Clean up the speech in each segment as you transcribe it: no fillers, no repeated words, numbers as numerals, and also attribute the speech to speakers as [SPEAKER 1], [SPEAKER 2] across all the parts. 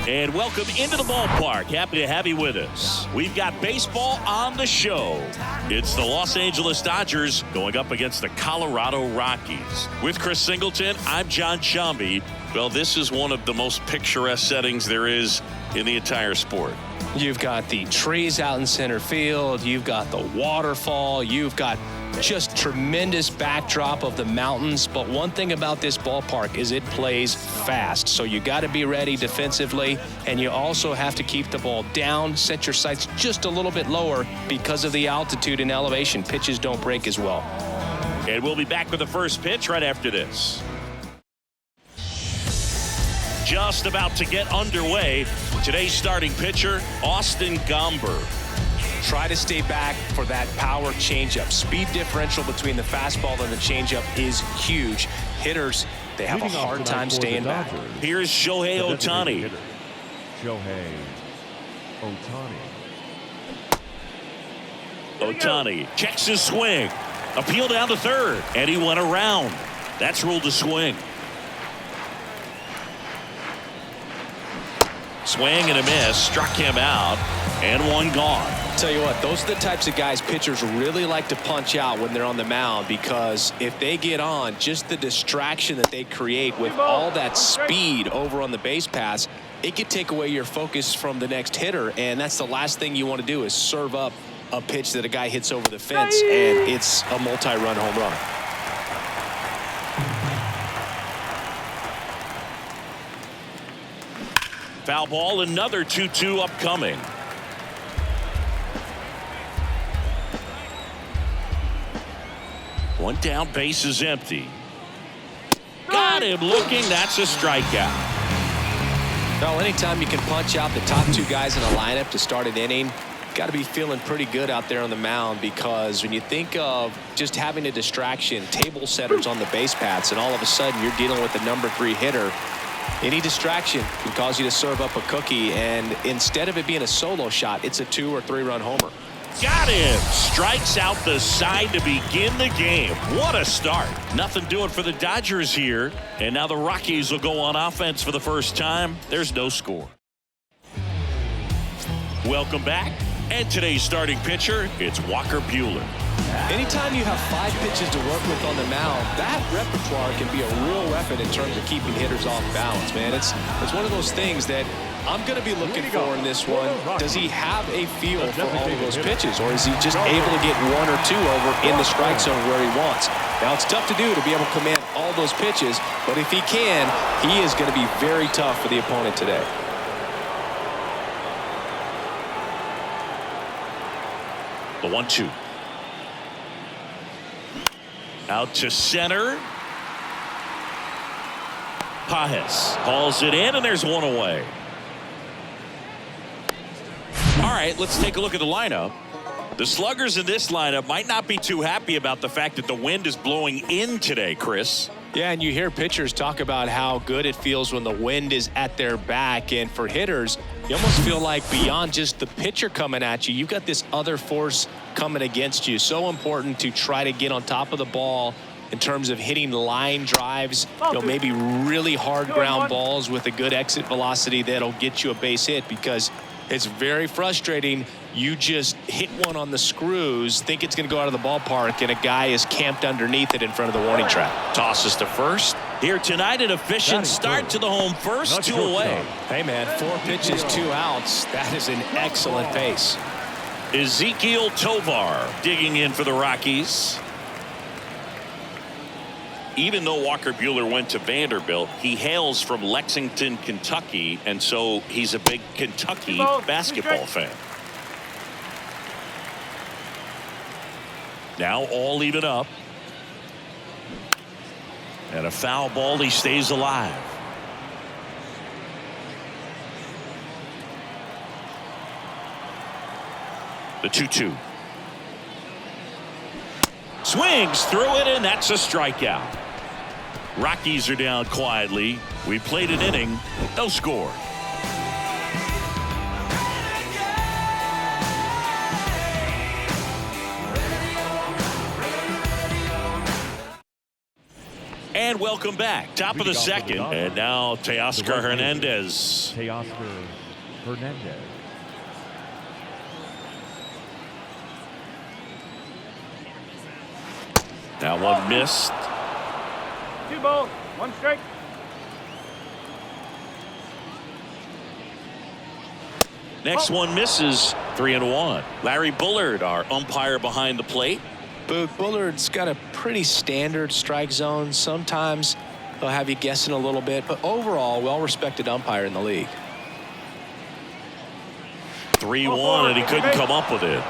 [SPEAKER 1] And welcome into the ballpark. Happy to have you with us. We've got baseball on the show. It's the Los Angeles Dodgers going up against the Colorado Rockies. With Chris Singleton, I'm John Shambi. Well, this is one of the most picturesque settings there is in the entire sport.
[SPEAKER 2] You've got the trees out in center field. You've got the waterfall. You've got just tremendous backdrop of the mountains. But one thing about this ballpark is it plays fast. So you got to be ready defensively, and you also have to keep the ball down, set your sights just a little bit lower because of the altitude and elevation. Pitches don't break as well.
[SPEAKER 1] And we'll be back with the first pitch right after this. Just about to get underway. Today's starting pitcher, Austin Gomber.
[SPEAKER 2] Try to stay back for that power changeup. Speed differential between the fastball and the changeup is huge. Hitters, they have a hard time staying back.
[SPEAKER 1] Here's Shohei Ohtani.
[SPEAKER 3] Shohei Ohtani.
[SPEAKER 1] Ohtani checks his swing. Appeal down to third, and he went around. That's ruled a swing. Swing and a miss, struck him out, and one gone.
[SPEAKER 2] Tell you what, those are the types of guys pitchers really like to punch out when they're on the mound, because if they get on, just the distraction that they create with all that speed over on the base pass, it could take away your focus from the next hitter, and that's the last thing you want to do is serve up a pitch that a guy hits over the fence, and it's a multi-run home run.
[SPEAKER 1] Foul ball, another 2-2 upcoming. One down, base is empty. Got him looking. That's a strikeout.
[SPEAKER 2] Well, anytime you can punch out the top two guys in a lineup to start an inning, got to be feeling pretty good out there on the mound, because when you think of just having a distraction, table setters on the base paths, and all of a sudden you're dealing with the number 3 hitter, any distraction can cause you to serve up a cookie, and instead of it being a solo shot, it's a 2 or 3 run homer.
[SPEAKER 1] Got him. Strikes out the side to begin the game. What a start. Nothing doing for the Dodgers here. And now the Rockies will go on offense for the first time. There's no score. Welcome back. And today's starting pitcher, it's Walker Buehler.
[SPEAKER 2] Anytime you have 5 pitches to work with on the mound, that repertoire can be a real weapon in terms of keeping hitters off balance, man. It's one of those things that I'm going to be looking for in this one. Does he have a feel for all of those pitches, or is he just able to get 1 or 2 over in the strike zone where he wants? Now, it's tough to do to be able to command all those pitches, but if he can, he is going to be very tough for the opponent today.
[SPEAKER 1] The 1-2. Out to center. Pajes calls it in, and there's one away. All right, let's take a look at the lineup. The sluggers in this lineup might not be too happy about the fact that the wind is blowing in today, Chris.
[SPEAKER 2] Yeah, and you hear pitchers talk about how good it feels when the wind is at their back. And for hitters, you almost feel like beyond just the pitcher coming at you, you've got this other force coming against you. So important to try to get on top of the ball in terms of hitting line drives, maybe really hard ground balls with a good exit velocity that'll get you a base hit, because it's very frustrating. You just hit one on the screws, think it's going to go out of the ballpark, and a guy is camped underneath it in front of the warning track.
[SPEAKER 1] Tosses to first. Here tonight, an efficient start to the home first, 2 away.
[SPEAKER 2] Hey, man, 4 pitches, 2 outs. That is an excellent pace.
[SPEAKER 1] Ezequiel Tovar digging in for the Rockies. Even though Walker Buehler went to Vanderbilt, he hails from Lexington, Kentucky, and so he's a big Kentucky basketball fan. Now all even up. And a foul ball, he stays alive. The 2-2. Swings through it, and that's a strikeout. Rockies are down quietly. We played an inning, no score. And welcome back. Top of the second. And now Teoscar Hernandez.
[SPEAKER 3] Teoscar Hernandez.
[SPEAKER 1] That one missed.
[SPEAKER 4] 2 balls, 1 strike.
[SPEAKER 1] Next one misses. 3-1. Larry Bullard, our umpire behind the plate.
[SPEAKER 2] Bullard's got a pretty standard strike zone. Sometimes he'll have you guessing a little bit, but overall, well-respected umpire in the league.
[SPEAKER 1] 3-1, and he couldn't come up with it.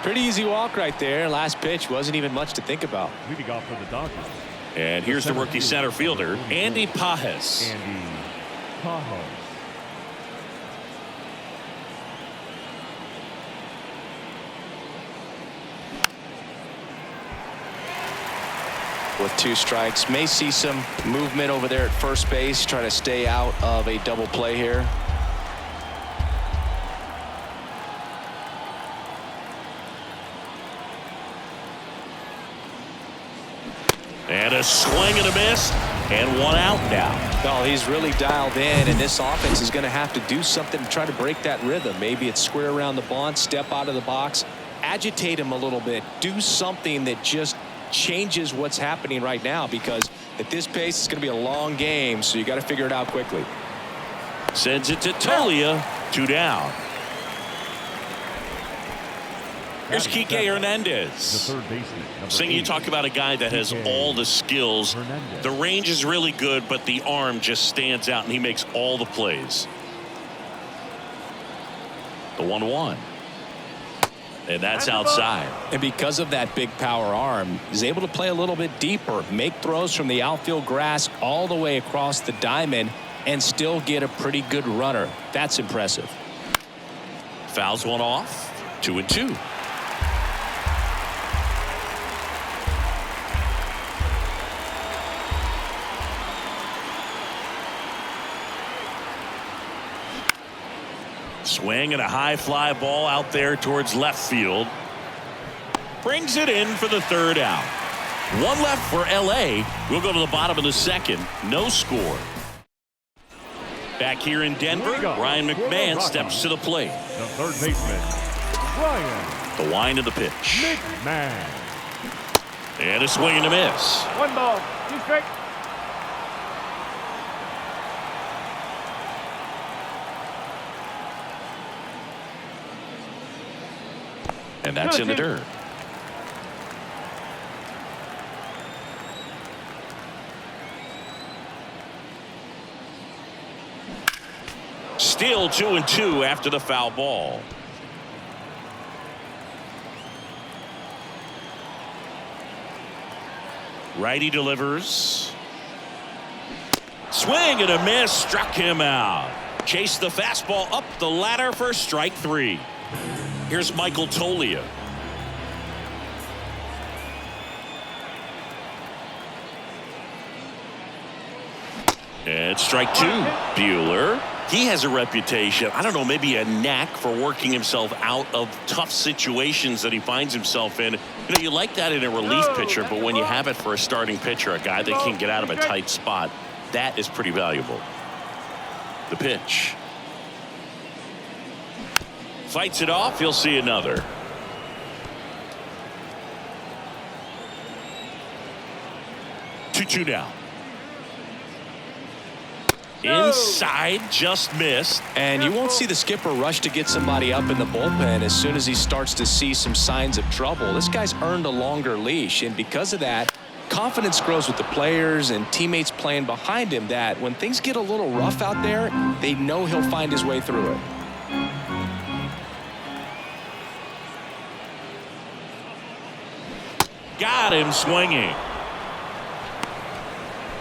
[SPEAKER 2] Pretty easy walk right there. Last pitch wasn't even much to think about.
[SPEAKER 3] Leading off for the Dodgers.
[SPEAKER 1] And here's the rookie center fielder, Andy Pages.
[SPEAKER 3] Andy Pajes.
[SPEAKER 2] With 2 strikes, may see some movement over there at first base, try to stay out of a double play here.
[SPEAKER 1] And a swing and a miss, and 1 out now.
[SPEAKER 2] Well, he's really dialed in, and this offense is going to have to do something to try to break that rhythm. Maybe it's square around the bunt, step out of the box, agitate him a little bit, do something that just changes what's happening right now, because at this pace it's going to be a long game, so you got to figure it out quickly.
[SPEAKER 1] Sends it to Tolia. 2 down. Here's Kike Hernandez.
[SPEAKER 3] The third baseman.
[SPEAKER 1] Sing, you talk about a guy that has all the skills. The range is really good, but the arm just stands out, and he makes all the plays. The 1-1. And that's outside.
[SPEAKER 2] And because of that big power arm, he's able to play a little bit deeper, make throws from the outfield grass all the way across the diamond, and still get a pretty good runner. That's impressive.
[SPEAKER 1] Fouls one off. 2-2. Swing and a high fly ball out there towards left field. Brings it in for the 3rd out. 1 left for LA. We'll go to the bottom of the second. No score. Back here in Denver, Ryan McMahon steps to the plate.
[SPEAKER 3] The third baseman, Ryan
[SPEAKER 1] The wind of the pitch.
[SPEAKER 3] McMahon.
[SPEAKER 1] And a swing and a miss.
[SPEAKER 4] 1 ball, 2 strike.
[SPEAKER 1] And that's in the dirt. Still 2-2 after the foul ball. Righty delivers. Swing and a miss, struck him out. Chased the fastball up the ladder for strike 3. Here's Michael Tolia. And strike 2. Buehler. He has a reputation, I don't know, maybe a knack for working himself out of tough situations that he finds himself in. You know, you like that in a relief pitcher, but when you have it for a starting pitcher, a guy that can get out of a tight spot, that is pretty valuable. The pitch. Fights it off. You'll see another. Two now. Inside, just missed.
[SPEAKER 2] And you won't see the skipper rush to get somebody up in the bullpen as soon as he starts to see some signs of trouble. This guy's earned a longer leash, and because of that, confidence grows with the players and teammates playing behind him, that when things get a little rough out there, they know he'll find his way through it.
[SPEAKER 1] Got him swinging.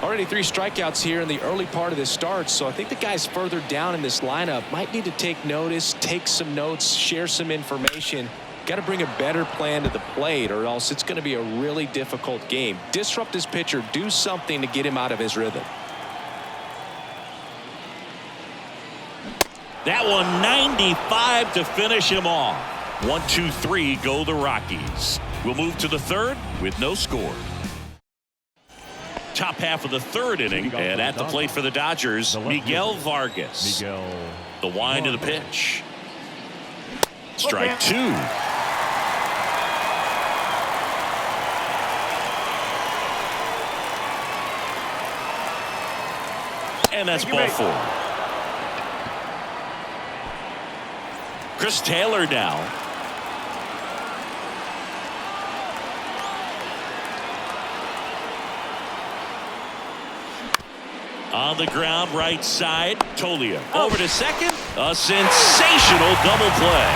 [SPEAKER 2] Already 3 strikeouts here in the early part of this start, so I think the guys further down in this lineup might need to take notice, take some notes, share some information. Got to bring a better plan to the plate, or else it's going to be a really difficult game. Disrupt his pitcher, do something to get him out of his rhythm.
[SPEAKER 1] That one 95 to finish him off. 1-2-3 go the Rockies. We'll move to the third with no score. Top half of the third inning, and at the plate for the Dodgers, Miguel Vargas. The wind of the pitch. Strike two. And that's ball four. Chris Taylor now. On the ground, right side, Tolia. Over to second. A sensational double play.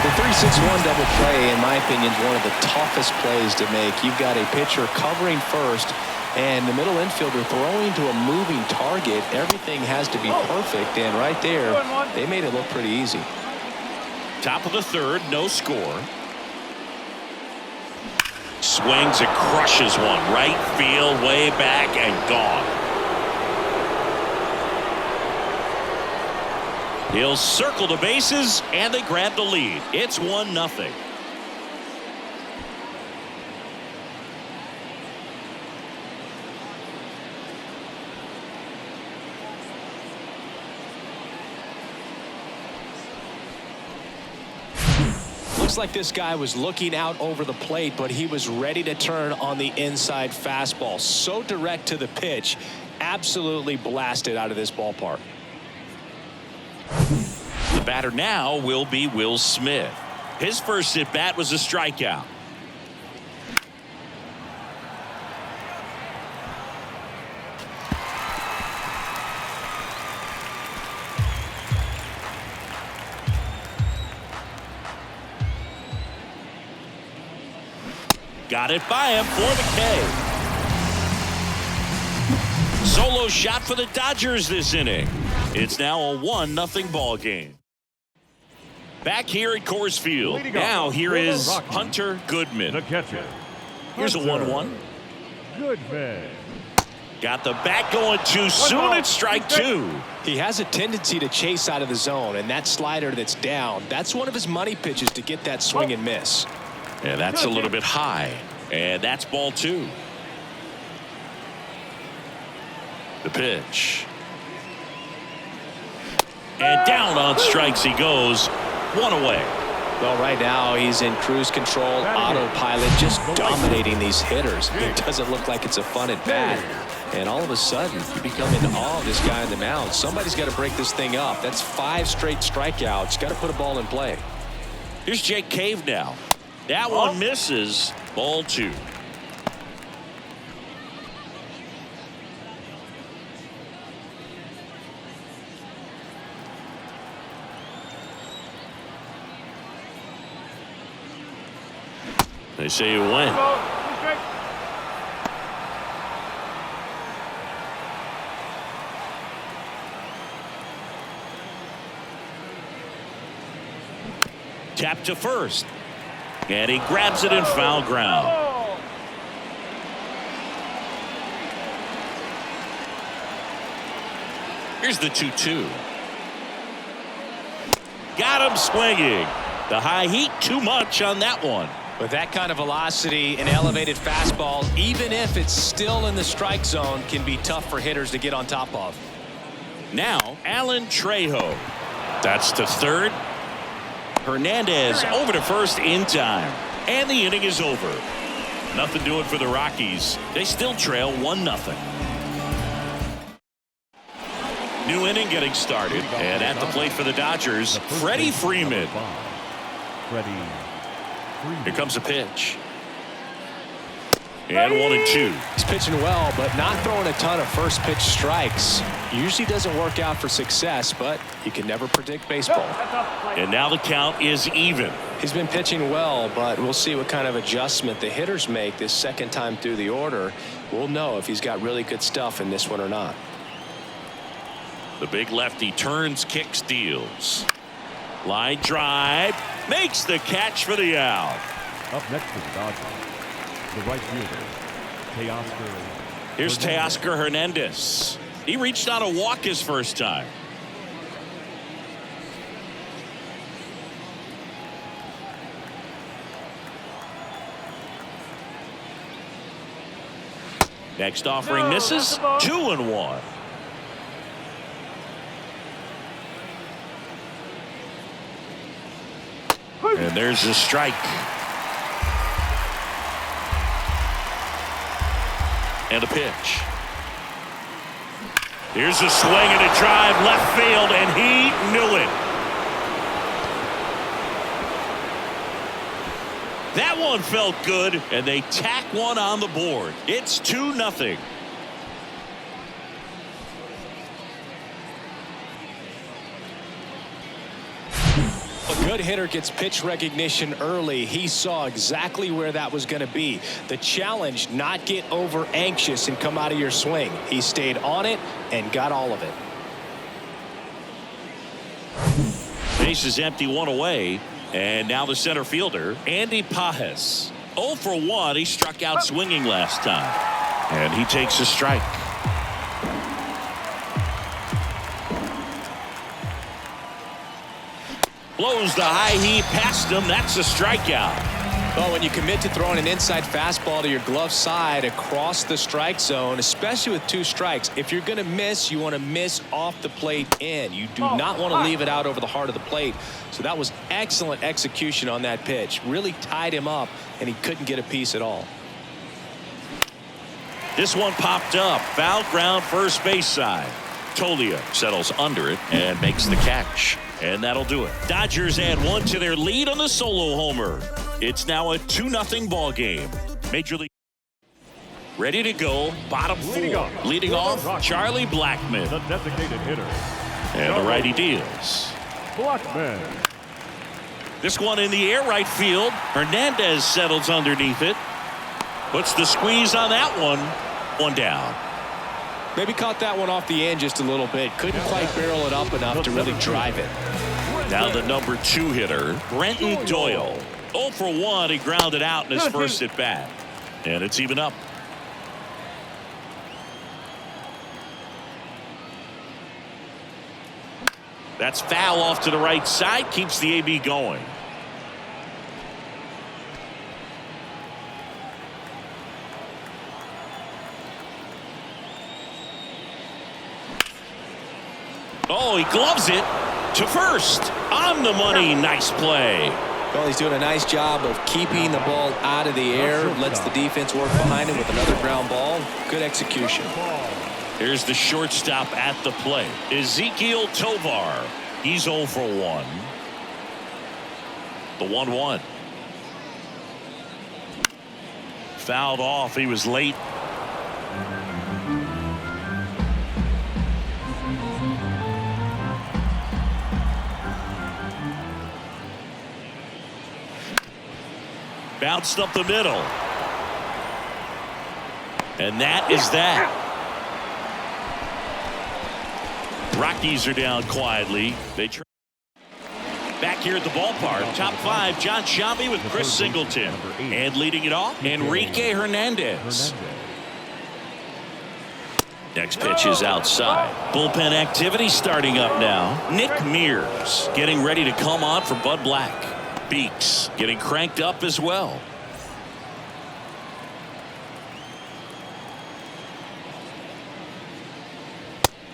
[SPEAKER 2] The 3-6-1 double play, in my opinion, is one of the toughest plays to make. You've got a pitcher covering first, and the middle infielder throwing to a moving target. Everything has to be perfect, and right there, they made it look pretty easy.
[SPEAKER 1] Top of the third, no score. Swings and crushes one. Right field, way back, and gone. He'll circle the bases, and they grab the lead. It's 1-0.
[SPEAKER 2] Looks like this guy was looking out over the plate, but he was ready to turn on the inside fastball. So direct to the pitch. Absolutely blasted out of this ballpark.
[SPEAKER 1] The batter now will be Will Smith. His first at bat was a strikeout. Got it by him for the K. Solo shot for the Dodgers this inning. It's now a 1-0 ball game. Back here at Coors Field. Now here is Hunter Goodman.
[SPEAKER 3] The catcher.
[SPEAKER 1] Here's a 1-1.
[SPEAKER 3] Goodman.
[SPEAKER 1] Got the bat going too soon. It's strike two.
[SPEAKER 2] He has a tendency to chase out of the zone, and that slider that's down, that's one of his money pitches to get that swing and miss.
[SPEAKER 1] And that's a little bit high. And that's ball two. The pitch. And down on strikes he goes. One away.
[SPEAKER 2] Well, right now he's in cruise control, autopilot, just dominating these hitters. It doesn't look like it's a fun at bat. And all of a sudden, you become in awe of this guy in the mound. Somebody's got to break this thing up. That's 5 straight strikeouts. Got to put a ball in play.
[SPEAKER 1] Here's Jake Cave now. That one misses. Ball two. They say you win. Tap to first. And he grabs it in foul ground. Here's the 2-2. Got him swinging. The high heat, too much on that one.
[SPEAKER 2] With that kind of velocity, an elevated fastball, even if it's still in the strike zone, can be tough for hitters to get on top of.
[SPEAKER 1] Now, Alan Trejo. That's to third. Hernandez over to first in time. And the inning is over. Nothing doing for the Rockies. They still trail 1-0. New inning getting started. And at the plate for the Dodgers, Freddie Freeman. Here comes a pitch. And 1-2.
[SPEAKER 2] He's pitching well, but not throwing a ton of first pitch strikes. Usually doesn't work out for success, but you can never predict baseball.
[SPEAKER 1] And now the count is even.
[SPEAKER 2] He's been pitching well, but we'll see what kind of adjustment the hitters make this second time through the order. We'll know if he's got really good stuff in this one or not.
[SPEAKER 1] The big lefty turns, kicks, deals. Line drive. Makes the catch for the out.
[SPEAKER 3] Up next to the Dodgers, the right fielder, Teoscar.
[SPEAKER 1] Here's Teoscar Hernandez. He reached on a walk his first time. Next offering
[SPEAKER 4] No,
[SPEAKER 1] misses.
[SPEAKER 4] that's the ball.
[SPEAKER 1] 2-1. And there's a strike. And a pitch. Here's a swing and a drive left field, and he knew it. That one felt good, and they tack one on the board. It's 2-0.
[SPEAKER 2] A good hitter gets pitch recognition early. He saw exactly where that was going to be. The challenge, not get over anxious and come out of your swing. He stayed on it and got all of it.
[SPEAKER 1] Base is empty, one away. And now the center fielder, Andy Pajes. 0 for 1. He struck out swinging last time. And he takes a strike. Blows the high heat past him. That's a strikeout.
[SPEAKER 2] Well, when you commit to throwing an inside fastball to your glove side across the strike zone, especially with 2 strikes, if you're going to miss, you want to miss off the plate in. You do not want to leave it out over the heart of the plate. So that was excellent execution on that pitch. Really tied him up, and he couldn't get a piece at all.
[SPEAKER 1] This one popped up. Foul ground first base side. Tolia settles under it and makes the catch. And that'll do it. Dodgers add 1 to their lead on the solo homer. It's now a 2-0 ball game. Major League ready to go. Bottom 4. Leading off, Charlie Blackmon.
[SPEAKER 3] The designated hitter.
[SPEAKER 1] And the righty deals.
[SPEAKER 3] Blackmon.
[SPEAKER 1] This one in the air right field. Hernandez settles underneath it. Puts the squeeze on that one. 1 down.
[SPEAKER 2] Maybe caught that one off the end just a little bit. Couldn't quite barrel it up enough to really drive it.
[SPEAKER 1] Now the number 2 hitter, Brenton Doyle. 0 for 1. He grounded out in his first at bat. And it's even up. That's foul off to the right side. Keeps the AB going. Oh, he gloves it to first. On the money. Nice play.
[SPEAKER 2] Well, he's doing a nice job of keeping the ball out of the air. Lets the defense work behind him with another ground ball. Good execution.
[SPEAKER 1] Here's the shortstop at the plate. Ezekiel Tovar. He's 0 for 1. The 1-1. Fouled off. He was late. Bounced up the middle. And that is that. Rockies are down quietly. They try. Back here at the ballpark, top 5, John Sciambi with Chris Singleton. And leading it off, Enrique Hernandez. Next pitch is outside. Bullpen activity starting up now. Nick Mears getting ready to come on for Bud Black. Beeks getting cranked up as well.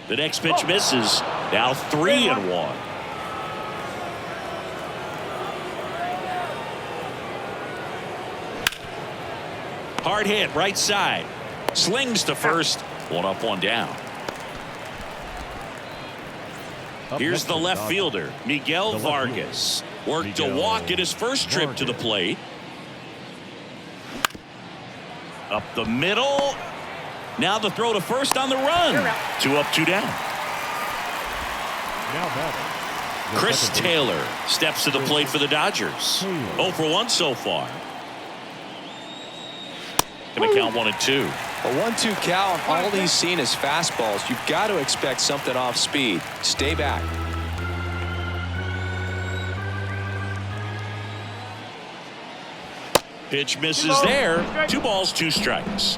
[SPEAKER 1] The next pitch misses. Now 3-1. Hard hit right side. Slings to first. 1 up, 1 down. Here's the left fielder, Miguel Vargas. Worked a walk in his first trip to the plate. Up the middle. Now the throw to first on the run. 2 up, 2 down. Chris Taylor steps to the plate for the Dodgers. 0 for 1 so far. Gonna count 1 and 2.
[SPEAKER 2] A 1-2 count. All he's seen is fastballs. You've got to expect something off speed. Stay back.
[SPEAKER 1] Pitch misses there. 2 balls, 2 strikes.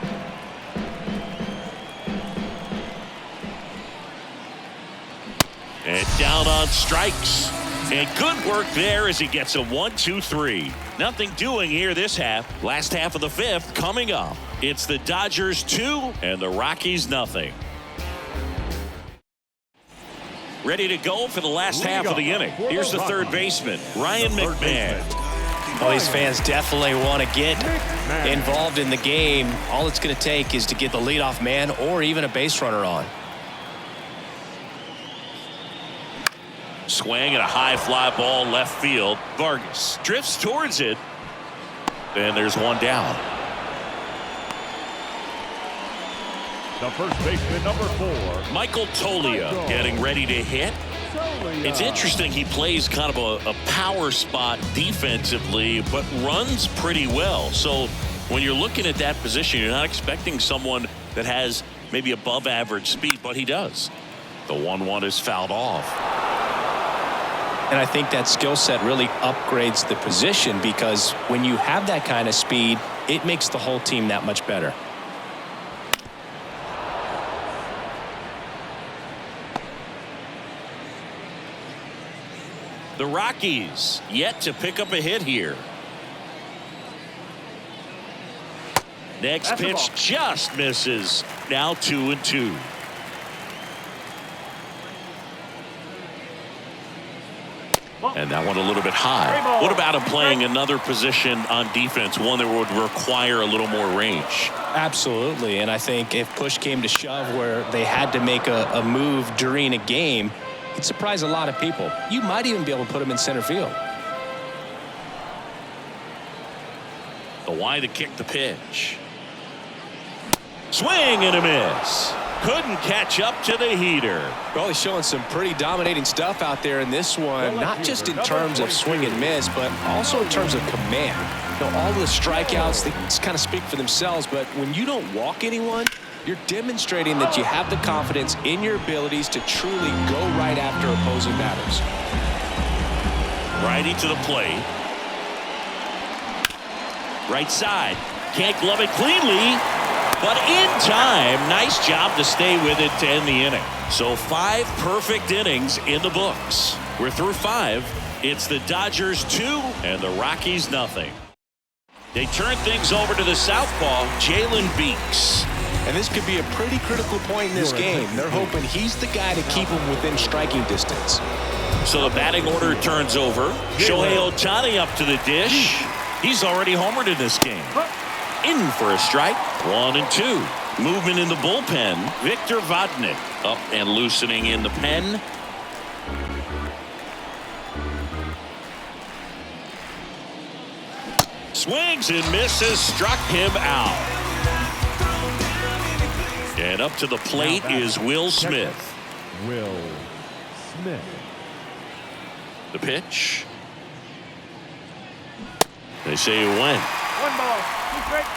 [SPEAKER 1] And down on strikes. And good work there as he gets a 1-2-3. Nothing doing here this half. Last half of the 5th coming up. It's the Dodgers 2 and the Rockies nothing. Ready to go for the last half of the inning. Here's the third baseman, Ryan McMahon.
[SPEAKER 2] Oh, these fans definitely want to get involved in the game. All it's going to take is to get the leadoff man or even a base runner on.
[SPEAKER 1] Swing and a high fly ball left field. Vargas drifts towards it. And there's one down.
[SPEAKER 3] The first baseman, number 4.
[SPEAKER 1] Michael Toglia getting ready to hit. It's interesting, he plays kind of a power spot defensively, but runs pretty well. So when you're looking at that position, you're not expecting someone that has maybe above average speed, but he does. The 1-1 is fouled off.
[SPEAKER 2] And I think that skill set really upgrades the position, because when you have that kind of speed, it makes the whole team that much better.
[SPEAKER 1] The Rockies yet to pick up a hit here. Next pitch just misses. Now 2-2. And that one a little bit high. What about him playing another position on defense, one that would require a little more range?
[SPEAKER 2] Absolutely. And I think if push came to shove where they had to make a move during a game, it'd surprise a lot of people. You might even be able to put him in center field.
[SPEAKER 1] The wide to kick the pitch. Swing and a miss. Couldn't catch up to the heater.
[SPEAKER 2] Well, he's showing some pretty dominating stuff out there in this one, not just in terms of swing and miss, but also in terms of command. You know, all the strikeouts, they kind of speak for themselves, but when you don't walk anyone, you're demonstrating that you have the confidence in your abilities to truly go right after opposing batters.
[SPEAKER 1] Righty to the plate. Right side. Can't glove it cleanly, but in time. Nice job to stay with it to end the inning. So 5 perfect innings in the books. We're through 5. It's the Dodgers 2 and the Rockies nothing. They turn things over to the southpaw, Jalen Beeks.
[SPEAKER 2] And this could be a pretty critical point in this game. They're hoping he's the guy to keep him within striking distance.
[SPEAKER 1] So the batting order turns over. Shohei Ohtani up to the dish. He's already homered in this game. In for a strike. 1-2. Movement in the bullpen. Victor Vodnik up and loosening in the pen. Swings and misses. Struck him out. And up to the plate is Will Smith.
[SPEAKER 3] Will Smith.
[SPEAKER 1] The pitch. They say it went.
[SPEAKER 4] 1 ball, 2 strikes.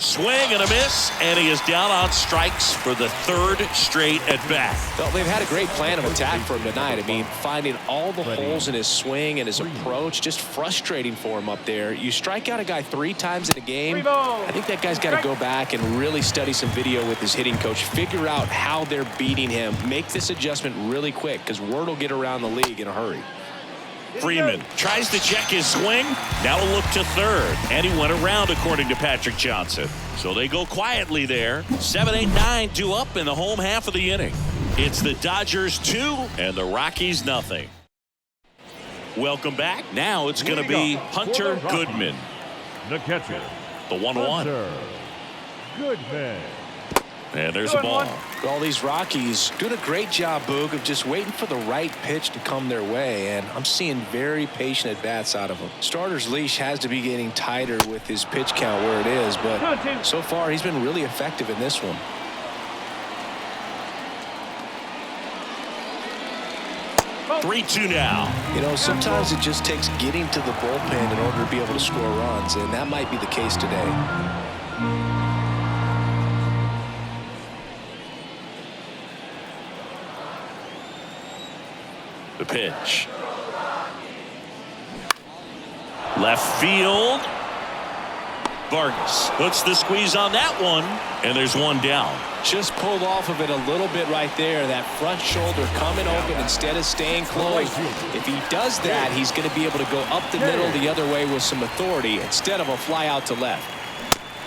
[SPEAKER 1] Swing and a miss, and he is down on strikes for the 3rd straight at bat.
[SPEAKER 2] Well, they've had a great plan of attack for him tonight. I mean, finding all the holes in his swing and his approach, just frustrating for him up there. You strike out a guy 3 times in a game, I think that guy's got to go back and really study some video with his hitting coach, figure out how they're beating him, make this adjustment really quick, because word will get around the league in a hurry.
[SPEAKER 1] Freeman tries to check his swing. Now a look to third. And he went around, according to Patrick Johnson. So they go quietly there. 7, 8, 9 due up in the home half of the inning. It's the Dodgers 2 and the Rockies nothing. Welcome back. Now it's going to be Hunter Goodman.
[SPEAKER 3] The catcher.
[SPEAKER 1] The 1-1.
[SPEAKER 3] Hunter Goodman.
[SPEAKER 1] And there's a ball.
[SPEAKER 2] All these Rockies doing a great job, Boog, of just waiting for the right pitch to come their way, and I'm seeing very patient at-bats out of them. Starter's leash has to be getting tighter with his pitch count where it is, but so far he's been really effective in this one.
[SPEAKER 1] Oh. 3-2 now.
[SPEAKER 2] You know, sometimes it just takes getting to the bullpen in order to be able to score runs, and that might be the case today.
[SPEAKER 1] The pitch. Left field. Vargas puts the squeeze on that one, and there's one down.
[SPEAKER 2] Just pulled off of it a little bit right there. That front shoulder coming open instead of staying closed. If he does that, he's going to be able to go up the middle the other way with some authority instead of a fly out to left.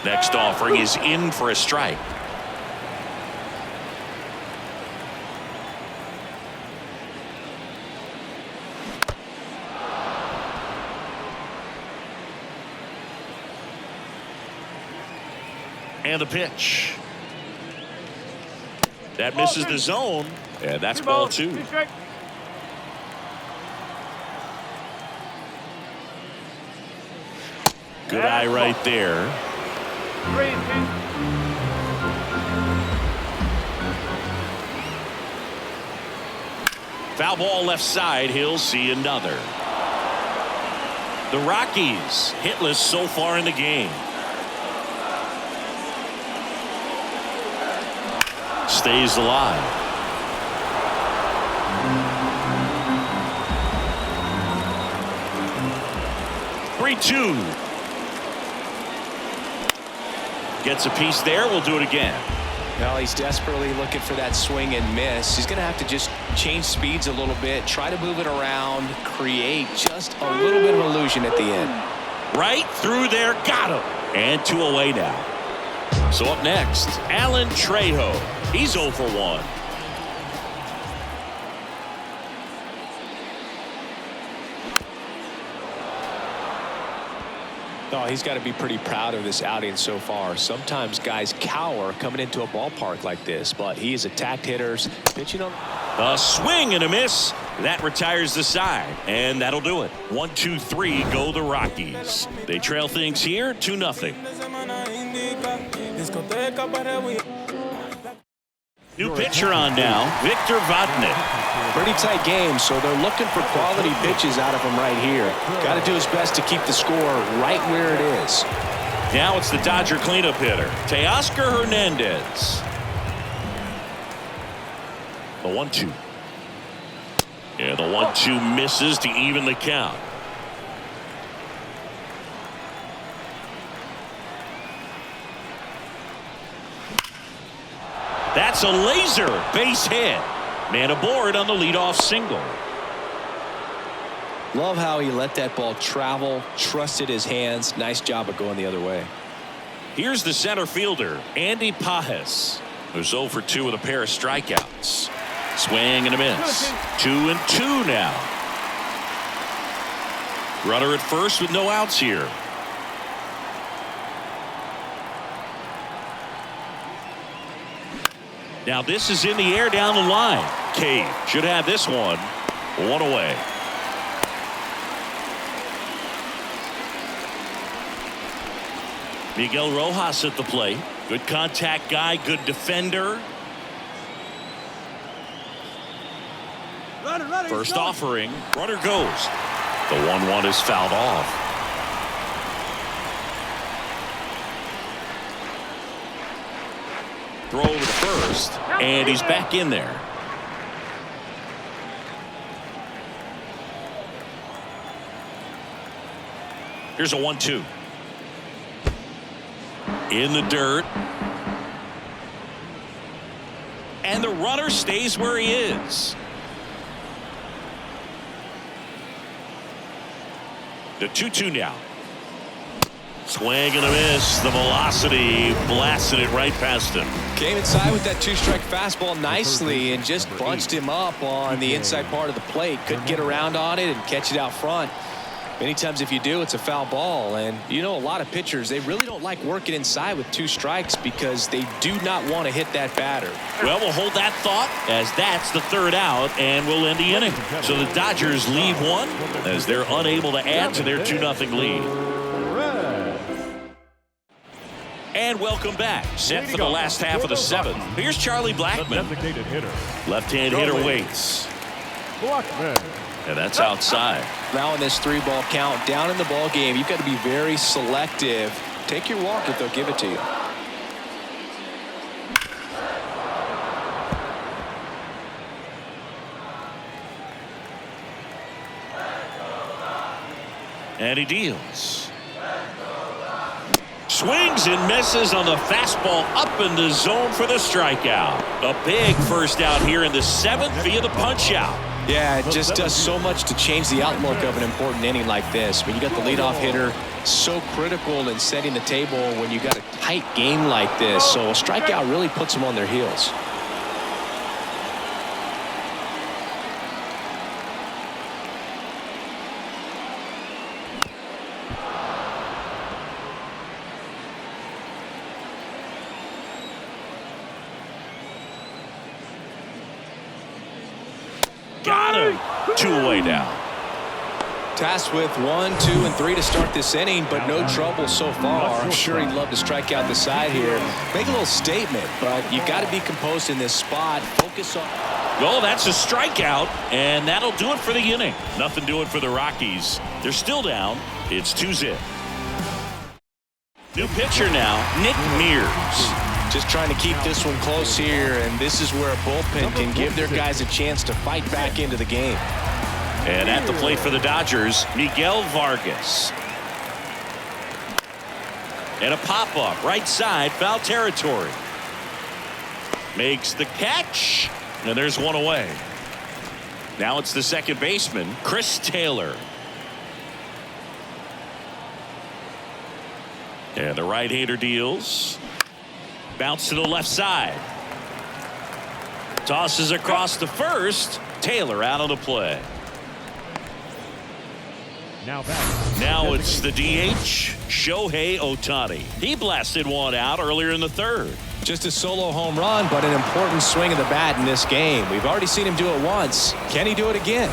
[SPEAKER 1] Next offering is in for a strike. And the pitch. That misses the zone, and that's ball 2. Good eye right there. Foul ball left side. He'll see another. The Rockies hitless so far in the game. Stays alive. Three-two. Gets a piece there. We'll do it again.
[SPEAKER 2] Well, he's desperately looking for that swing and miss. He's going to have to just change speeds a little bit, try to move it around, create just a little bit of illusion at the end.
[SPEAKER 1] Right through there. Got him. And 2 away now. So up next, Alan Trejo. He's 0 for 1.
[SPEAKER 2] Oh, he's got to be pretty proud of this outing so far. Sometimes guys cower coming into a ballpark like this, but he has attacked hitters, pitching on.
[SPEAKER 1] A swing and a miss. That retires the side, and that'll do it. 1-2-3 go the Rockies. They trail things here 2-0. New pitcher on now, Victor Vodnik.
[SPEAKER 2] Pretty tight game, so they're looking for quality pitches out of him right here. Got to do his best to keep the score right where it is.
[SPEAKER 1] Now it's the Dodger cleanup hitter, Teoscar Hernandez. The 1-2. Yeah, the 1-2 misses to even the count. That's a laser base hit. Man aboard on the leadoff single.
[SPEAKER 2] Love how he let that ball travel, trusted his hands. Nice job of going the other way.
[SPEAKER 1] Here's the center fielder, Andy Pajes, who's 0 for 2 with a pair of strikeouts. Swing and a miss. 2-2 now. Runner at first with no outs here. Now this is in the air down the line. Cave should have this one. 1 away. Miguel Rojas at the plate. Good contact guy, good defender. First offering, runner goes. The 1-1 is fouled off. Throw over to first, and he's back in there. Here's a 1-2. In the dirt. And the runner stays where he is. The 2-2 now. Swing and a miss. The velocity blasted it right past him.
[SPEAKER 2] Came inside with that 2-strike fastball nicely and just bunched him up on the inside part of the plate. Couldn't get around on it and catch it out front. Many times if you do, it's a foul ball. And you know, a lot of pitchers, they really don't like working inside with 2 strikes because they do not want to hit that batter.
[SPEAKER 1] Well, we'll hold that thought as that's the 3rd out, and we'll end the inning. So the Dodgers leave 1 as they're unable to add to their 2-0 lead. And welcome back. Set for the last half of the 7th. Here's Charlie Blackmon. Left-hand hitter waits. And that's outside.
[SPEAKER 2] Now in this 3-ball count, down in the ball game, you've got to be very selective. Take your walk if they'll give it to you. And he deals.
[SPEAKER 1] Swings and misses on the fastball up in the zone for the strikeout. A big first out here in the 7th via the punch out.
[SPEAKER 2] Yeah, it just does so much to change the outlook of an important inning like this. When you got the leadoff hitter, so critical in setting the table when you got a tight game like this. So a strikeout really puts them on their heels.
[SPEAKER 1] Got him. 2 away now.
[SPEAKER 2] Tasked with 1, 2, and 3 to start this inning, but no trouble so far. I'm sure he'd love to strike out the side here. Make a little statement, but you got to be composed in this spot. Focus on.
[SPEAKER 1] Well, that's a strikeout, and that'll do it for the inning. Nothing doing for the Rockies. They're still down. It's 2-0. New pitcher now, Nick Mears.
[SPEAKER 2] Just trying to keep this one close here, and this is where a bullpen can give their guys a chance to fight back into the game.
[SPEAKER 1] And at the plate for the Dodgers, Miguel Vargas. And a pop-up right side, foul territory. Makes the catch, and there's 1 away. Now it's the second baseman, Chris Taylor. And the right-hander deals. Bounce to the left side. Tosses across the first. Taylor out on the play. Now it's the DH, Shohei Ohtani. He blasted one out earlier in the 3rd.
[SPEAKER 2] Just a solo home run, but an important swing of the bat in this game. We've already seen him do it once. Can he do it again?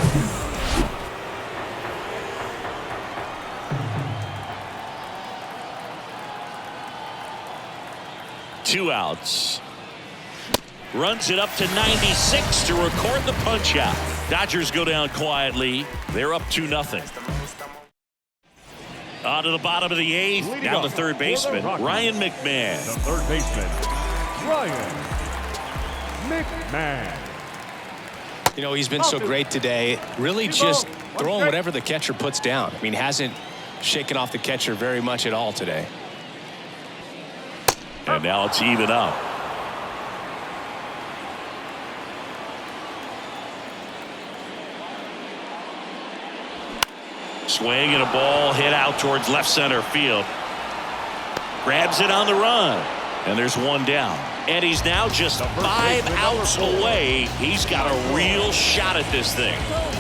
[SPEAKER 1] Two outs. Runs it up to 96 to record the punch out. Dodgers go down quietly. They're up 2-0. On to the bottom of the 8th. Now the third baseman, Ryan McMahon.
[SPEAKER 3] The third baseman, Ryan McMahon.
[SPEAKER 2] You know, he's been so great today. Really just throwing whatever the catcher puts down. I mean, hasn't shaken off the catcher very much at all today.
[SPEAKER 1] And now it's even up. Swing and a ball hit out towards left center field. Grabs it on the run. And there's 1 down. And he's now just 5 outs away. He's got a real shot at this thing.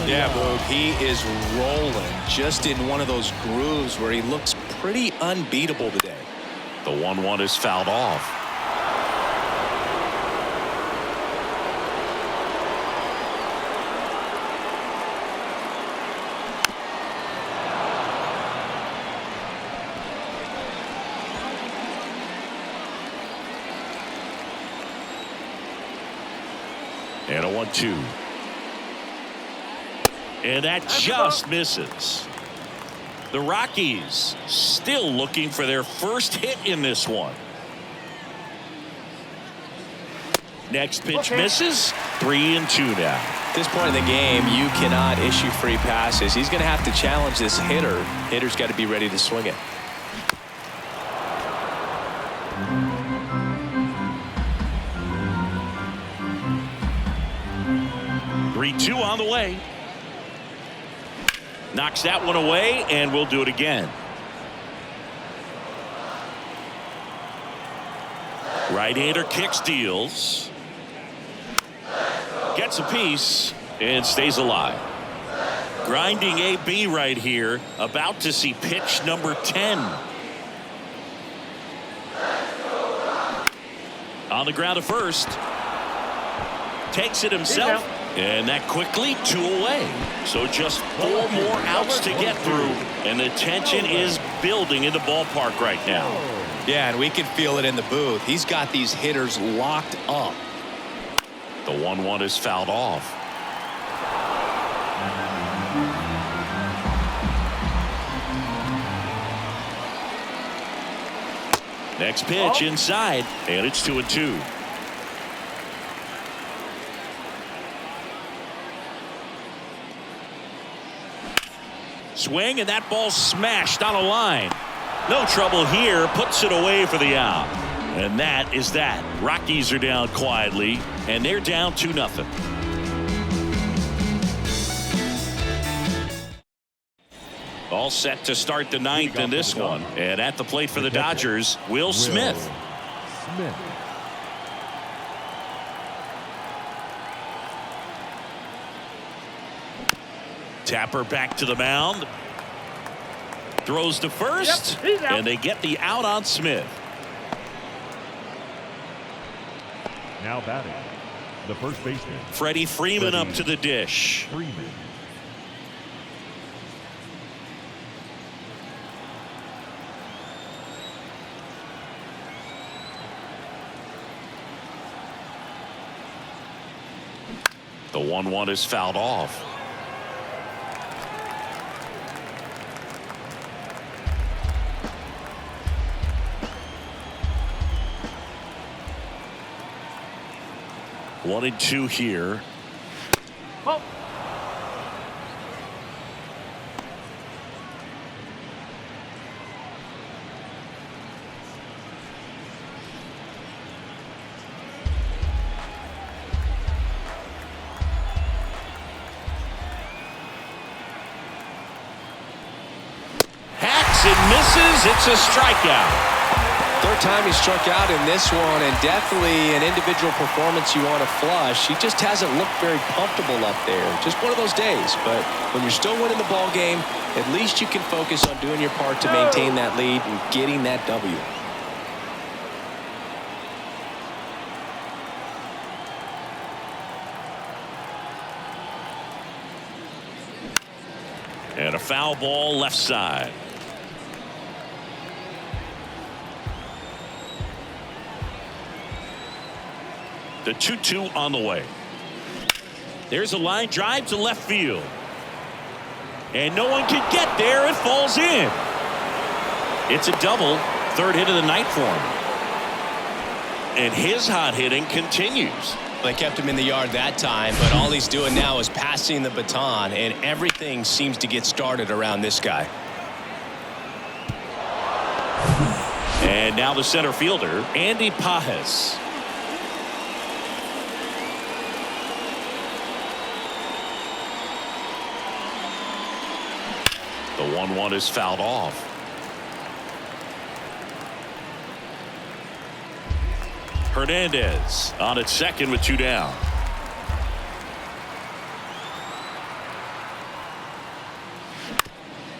[SPEAKER 2] Yeah, Boog, he is rolling just in one of those grooves where he looks pretty unbeatable today.
[SPEAKER 1] The 1-1 is fouled off. And a 1-2. And that just misses. The Rockies still looking for their first hit in this one. Next pitch misses. 3-2 now.
[SPEAKER 2] At this point in the game, you cannot issue free passes. He's going to have to challenge this hitter. Hitter's got to be ready to swing it.
[SPEAKER 1] Two on the way. Knocks that one away, and we'll do it again. Right-hander kicks, deals. Gets a piece and stays alive. Grinding AB right here. About to see pitch number 10. On the ground to first. Takes it himself. And that quickly 2 away. So just 4 more outs to get through. And the tension is building in the ballpark right now.
[SPEAKER 2] Yeah, and we can feel it in the booth. He's got these hitters locked up.
[SPEAKER 1] The 1-1 is fouled off. Next pitch inside. And it's 2-2. Swing, and that ball smashed on a line. No trouble here. Puts it away for the out. And that is that. Rockies are down quietly, and they're down 2-0. All set to start the ninth in this one. And at the plate for the Dodgers, Will Smith. Tapper back to the mound. Throws to first.
[SPEAKER 4] Yep,
[SPEAKER 1] and they get the out on Smith.
[SPEAKER 3] Now batting, the first baseman,
[SPEAKER 1] Freddie Freeman up to the dish.
[SPEAKER 3] Freeman.
[SPEAKER 1] The 1-1 is fouled off. One and two here.
[SPEAKER 4] Oh.
[SPEAKER 1] Hacks and misses. It's a strikeout.
[SPEAKER 2] Third time he struck out in this one, and definitely an individual performance you want to flush. He just hasn't looked very comfortable up there. Just one of those days. But when you're still winning the ball game, at least you can focus on doing your part to maintain that lead and getting that W.
[SPEAKER 1] And a foul ball left side. The 2-2 on the way. There's a line drive to left field. And no one can get there. It falls in. It's a double. Third hit of the night for him. And his hot hitting continues.
[SPEAKER 2] They kept him in the yard that time, but all he's doing now is passing the baton, and everything seems to get started around this guy.
[SPEAKER 1] And now the center fielder, Andy Pajes. The 1-1 is fouled off. Hernandez on at second with two down.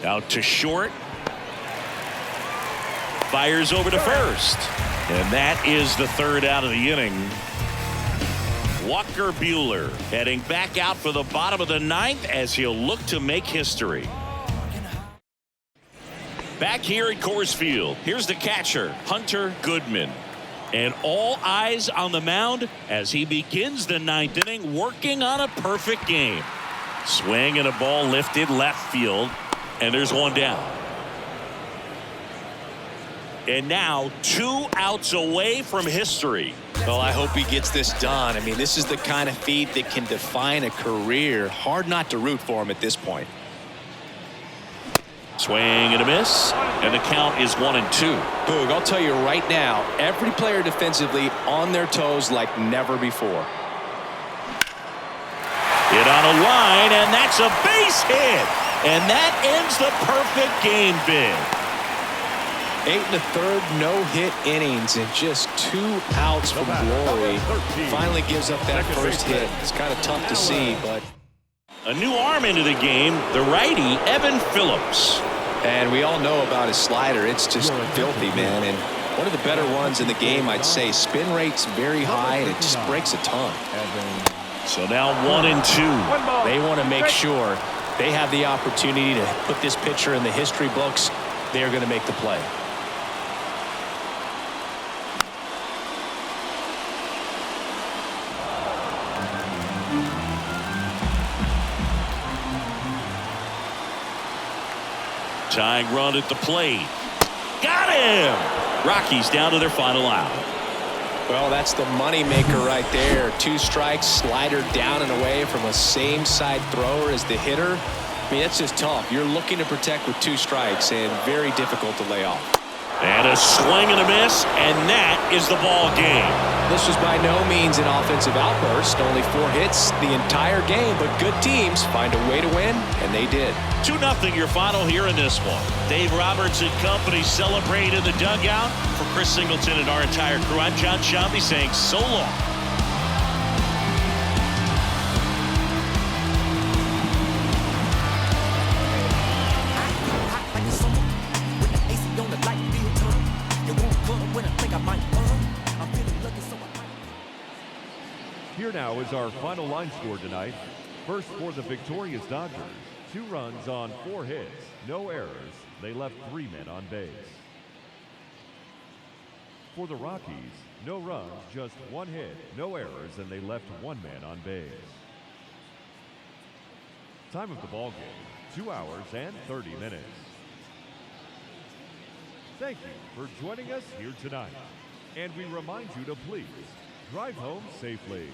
[SPEAKER 1] Out to short. Fires over to first. And that is the third out of the inning. Walker Buehler heading back out for the bottom of the ninth as he'll look to make history. Back here at Coors Field, here's the catcher, Hunter Goodman. And all eyes on the mound as he begins the ninth inning, working on a perfect game. Swing and a ball lifted left field, and there's one down. And now 2 outs away from history.
[SPEAKER 2] Well, I hope he gets this done. I mean, this is the kind of feat that can define a career. Hard not to root for him at this point.
[SPEAKER 1] Swing and a miss, and the count is 1-2.
[SPEAKER 2] Boog, I'll tell you right now, every player defensively on their toes like never before.
[SPEAKER 1] Hit on a line, and that's a base hit. And that ends the perfect game bid.
[SPEAKER 2] 8 1/3 no-hit innings and just 2 outs from glory. Finally gives up that first hit. It's kind of tough to see, but
[SPEAKER 1] a new arm into the game, the righty, Evan Phillips.
[SPEAKER 2] And we all know about his slider. It's just filthy, man. And one of the better ones in the game, I'd say. Spin rate's very high, and it just breaks a ton.
[SPEAKER 1] So now 1-2.
[SPEAKER 2] They want to make sure they have the opportunity to put this pitcher in the history books. They're going to make the play.
[SPEAKER 1] Tying run at the plate. Got him! Rockies down to their final out.
[SPEAKER 2] Well, that's the money maker right there. 2 strikes, slider down and away from a same side thrower as the hitter. I mean, that's just tough. You're looking to protect with 2 strikes and very difficult to lay off.
[SPEAKER 1] And a swing and a miss, and that is the ball game.
[SPEAKER 2] This was by no means an offensive outburst. Only 4 hits the entire game, but good teams find a way to win, and they did.
[SPEAKER 1] 2-0 your final here in this one. Dave Roberts and company celebrate in the dugout. For Chris Singleton and our entire crew, I'm John Shambi saying so long.
[SPEAKER 3] Here now is our final line score tonight. First for the victorious Dodgers, 2 runs on 4 hits, no errors. They left 3 men on base. For the Rockies, no runs, just 1 hit, no errors, and they left 1 man on base. Time of the ball game, 2 hours and 30 minutes. Thank you for joining us here tonight. And we remind you to please drive home safely.